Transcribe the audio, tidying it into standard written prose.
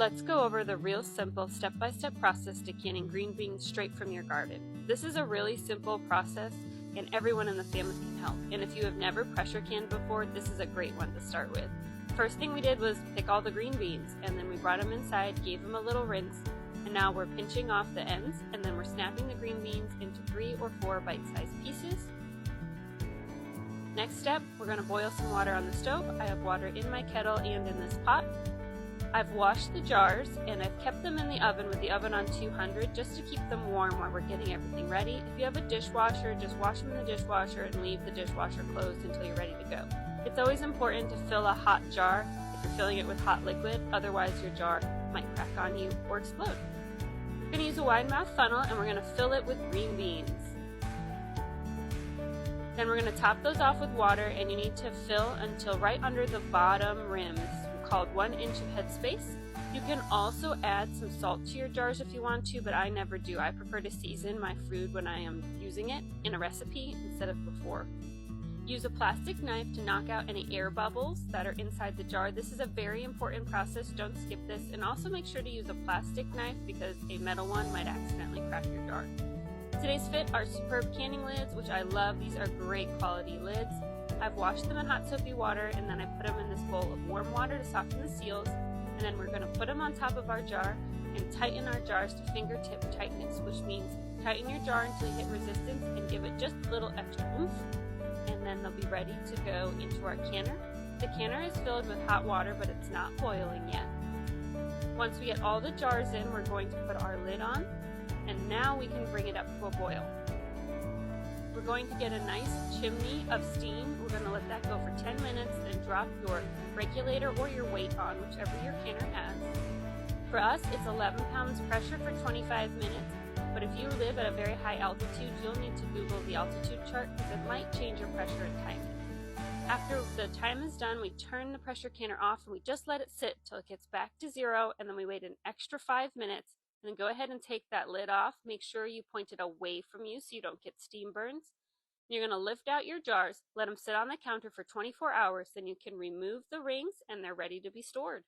Let's go over the real simple step-by-step process to canning green beans straight from your garden. This is a really simple process and everyone in the family can help. And if you have never pressure canned before, this is a great one to start with. First thing we did was pick all the green beans, and then we brought them inside, gave them a little rinse, and now we're pinching off the ends, and then we're snapping the green beans into 3 or 4 bite-sized pieces. Next step, we're going to boil some water on the stove. I have water in my kettle and in this pot. I've washed the jars and I've kept them in the oven with the oven on 200 just to keep them warm while we're getting everything ready. If you have a dishwasher, just wash them in the dishwasher and leave the dishwasher closed until you're ready to go. It's always important to fill a hot jar if you're filling it with hot liquid, otherwise your jar might crack on you or explode. We're going to use a wide mouth funnel and we're going to fill it with green beans. Then we're going to top those off with water, and you need to fill until right under the bottom rims, called 1 inch of headspace. You can also add some salt to your jars if you want to, but I never do. I prefer to season my food when I am using it in a recipe instead of before. Use a plastic knife to knock out any air bubbles that are inside the jar. This is a very important process. Don't skip this, and also make sure to use a plastic knife because a metal one might accidentally crack your jar. Today's fit are superb canning lids, which I love. These are great quality lids. I've washed them in hot soapy water, and then I put them in this bowl of warm water to soften the seals, and then we're going to put them on top of our jar and tighten our jars to fingertip tightness, which means tighten your jar until you hit resistance and give it just a little extra oomph, and then they'll be ready to go into our canner. The canner is filled with hot water, but it's not boiling yet. Once we get all the jars in, we're going to put our lid on, and now we can bring it up to a boil. We're going to get a nice chimney of steam. We're going to let that go for 10 minutes and drop your regulator or your weight on, whichever your canner has. For us, it's 11 pounds pressure for 25 minutes, but if you live at a very high altitude, you'll need to Google the altitude chart because it might change your pressure and timing. After the time is done, we turn the pressure canner off and we just let it sit till it gets back to 0, and then we wait an extra 5 minutes. And then go ahead and take that lid off. Make sure you point it away from you so you don't get steam burns. You're going to lift out your jars, let them sit on the counter for 24 hours, then you can remove the rings and they're ready to be stored.